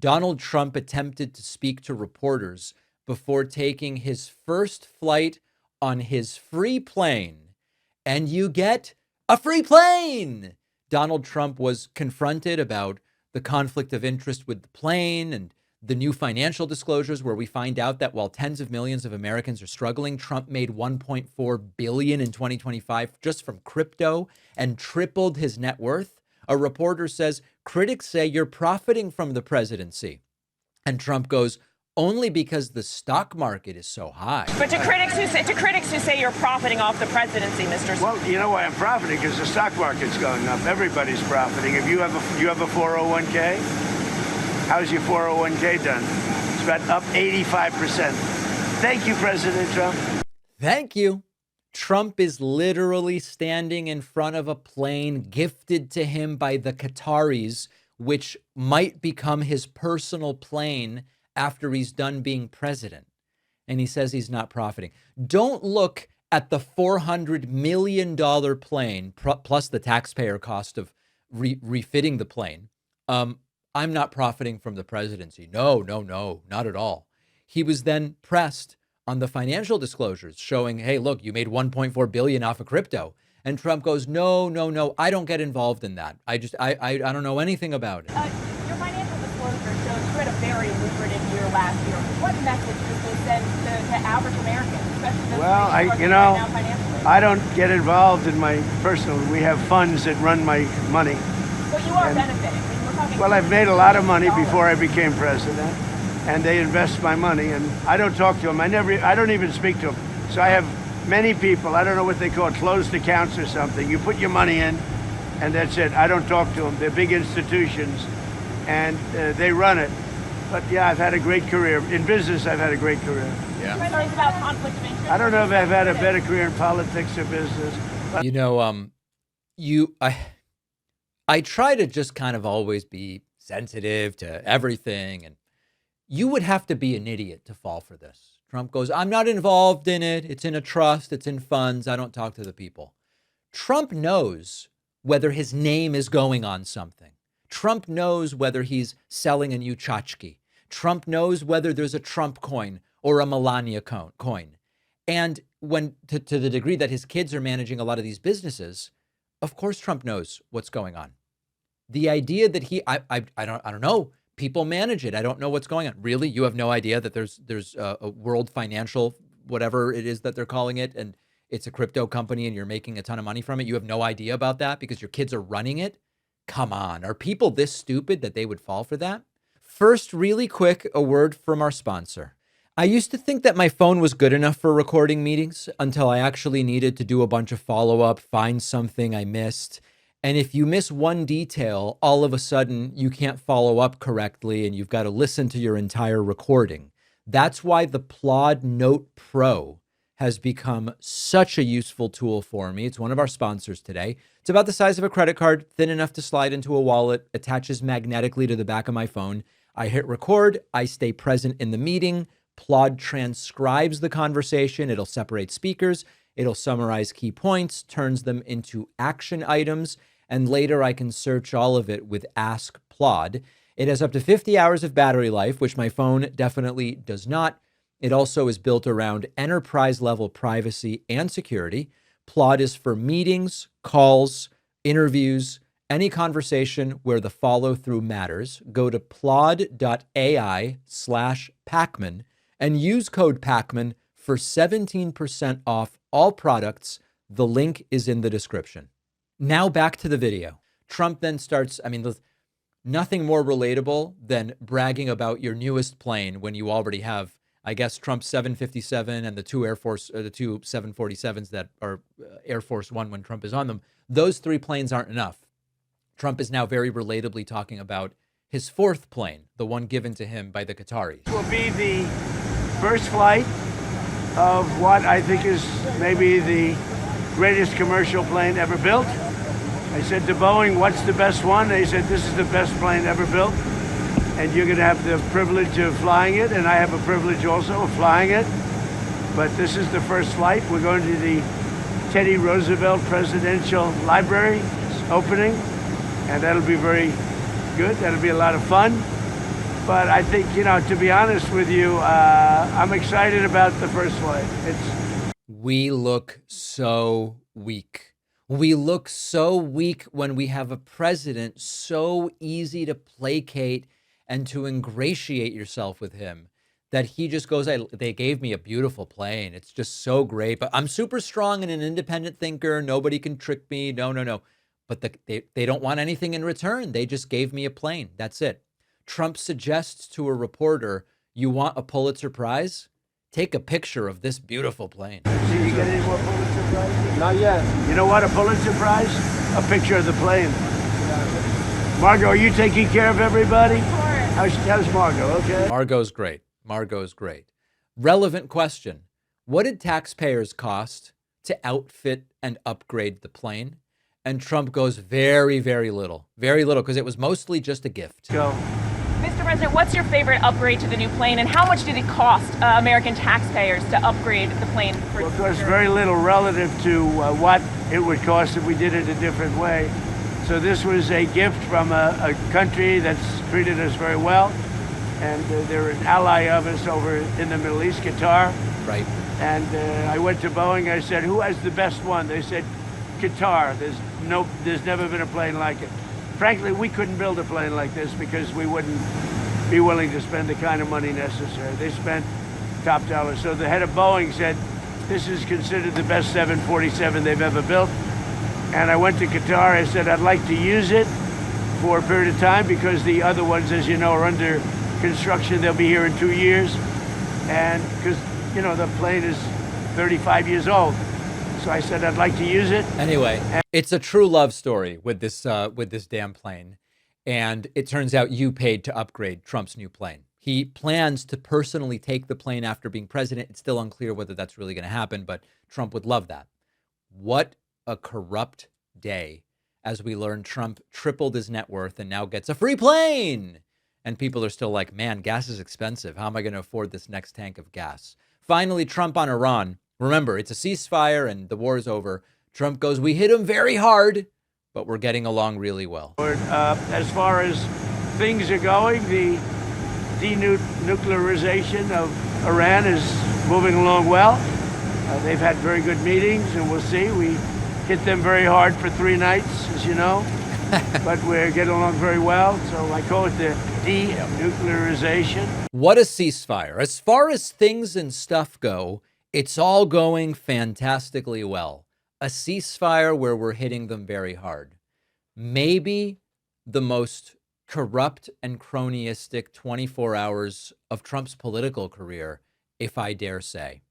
Donald Trump attempted to speak to reporters before taking his first flight on his free plane. And you get a free plane. Donald Trump was confronted about the conflict of interest with the plane and the new financial disclosures where we find out that while tens of millions of Americans are struggling, Trump made $1.4 billion in 2025 just from crypto and tripled his net worth. A reporter says, critics say you're profiting from the presidency. And Trump goes, only because the stock market is so high. But to critics who say you're profiting off the presidency, Mr. Well, you know why I'm profiting? Because the stock market's going up. Everybody's profiting. If you have a 401k, how's your 401k done? It's about up 85%. Thank you, President Trump. Thank you. Trump is literally standing in front of a plane gifted to him by the Qataris, which might become his personal plane after he's done being president. And he says he's not profiting. Don't look at the $400 million plane plus the taxpayer cost of refitting the plane. I'm not profiting from the presidency. No, not at all. He was then pressed on the financial disclosures showing, hey, look, you made $1.4 billion off of crypto. And Trump goes, no, I don't get involved in that. I don't know anything about it. Your financial disclosure shows you had a very lucrative year last year. What message does this send to average Americans, especially those I don't get involved in my personal. We have funds that run my money. Well, you are benefiting. Well, I've made a lot of money before I became president, and they invest my money, and I don't talk to them. I don't even speak to them. So I have many people, I don't know what they call it, closed accounts or something. You put your money in, and that's it. I don't talk to them. They're big institutions, and they run it. But yeah, I've had a great career. In business, I've had a great career. Yeah. About conflict of interest. I don't know if I've had a better career in politics or business. But you know, I try to just kind of always be sensitive to everything. And you would have to be an idiot to fall for this. Trump goes, I'm not involved in it. It's in a trust. It's in funds. I don't talk to the people. Trump knows whether his name is going on something. Trump knows whether he's selling a new tchotchke. Trump knows whether there's a Trump coin or a Melania coin. And when to the degree that his kids are managing a lot of these businesses, of course, Trump knows what's going on. The idea that I don't know, people manage it. I don't know what's going on. Really? You have no idea that there's a world financial, whatever it is that they're calling it, and it's a crypto company and you're making a ton of money from it. You have no idea about that because your kids are running it. Come on. Are people this stupid that they would fall for that? First, really quick, a word from our sponsor. I used to think that my phone was good enough for recording meetings until I actually needed to do a bunch of follow-up, find something I missed. And if you miss one detail, all of a sudden you can't follow up correctly and you've got to listen to your entire recording. That's why the Plod Note Pro has become such a useful tool for me. It's one of our sponsors today. It's about the size of a credit card, thin enough to slide into a wallet, attaches magnetically to the back of my phone. I hit record, I stay present in the meeting. Plod transcribes the conversation. It'll separate speakers. It'll summarize key points, turns them into action items, and later I can search all of it with Ask Plod. It has up to 50 hours of battery life, which my phone definitely does not. It also is built around enterprise-level privacy and security. Plod is for meetings, calls, interviews, any conversation where the follow-through matters. Go to plod.ai/Pakman and use code Pakman for 17% off all products. The link is in the description. Now back to the video. Trump then starts, nothing more relatable than bragging about your newest plane when you already have, I guess, Trump's 757 and the two 747s that are Air Force One when Trump is on them. Those three planes aren't enough. Trump is now very relatably talking about his fourth plane, the one given to him by the Qataris. It will be the first flight of what I think is maybe the greatest commercial plane ever built. I said to Boeing, what's the best one? They said, this is the best plane ever built. And you're going to have the privilege of flying it, and I have a privilege also of flying it. But this is the first flight. We're going to the Teddy Roosevelt Presidential Library. It's opening, and that'll be very good. That'll be a lot of fun. But I think, to be honest with you, I'm excited about the first flight. We look so weak. We look so weak when we have a president so easy to placate and to ingratiate yourself with him that he just goes, they gave me a beautiful plane. It's just so great. But I'm super strong and an independent thinker. Nobody can trick me. No, no, no. But they don't want anything in return. They just gave me a plane. That's it. Trump suggests to a reporter, you want a Pulitzer Prize? Take a picture of this beautiful plane. Did you get any more Pulitzer Prizes? Not yet. You know what, a Pulitzer Prize? A picture of the plane. Margot, are you taking care of everybody? How's Margot, okay? Margot's great. Margot's great. Relevant question. What did taxpayers cost to outfit and upgrade the plane? And Trump goes very, very little. Very little, because it was mostly just a gift. Go. Mr. President, what's your favorite upgrade to the new plane, and how much did it cost American taxpayers to upgrade the plane? Well, of course, very little relative to what it would cost if we did it a different way. So this was a gift from a country that's treated us very well, and they're an ally of us over in the Middle East, Qatar. Right. And I went to Boeing. I said, "Who has the best one?" They said, "Qatar." There's never been a plane like it. Frankly, we couldn't build a plane like this because we wouldn't be willing to spend the kind of money necessary. They spent top dollar. So the head of Boeing said, this is considered the best 747 they've ever built. And I went to Qatar. I said, I'd like to use it for a period of time because the other ones, as you know, are under construction. They'll be here in 2 years. And because, the plane is 35 years old. So I said, I'd like to use it. Anyway, it's a true love story with this damn plane. And it turns out you paid to upgrade Trump's new plane. He plans to personally take the plane after being president. It's still unclear whether that's really going to happen, but Trump would love that. What a corrupt day as we learn Trump tripled his net worth and now gets a free plane. And people are still like, man, gas is expensive. How am I going to afford this next tank of gas? Finally, Trump on Iran. Remember, it's a ceasefire and the war is over. Trump goes, we hit him very hard, but we're getting along really well. As far as things are going, the denuclearization of Iran is moving along well. They've had very good meetings, and we'll see. We hit them very hard for 3 nights, as you know, but we're getting along very well. So I call it the denuclearization. What a ceasefire. As far as things and stuff go, it's all going fantastically well. A ceasefire where we're hitting them very hard. Maybe the most corrupt and cronyistic 24 hours of Trump's political career, if I dare say.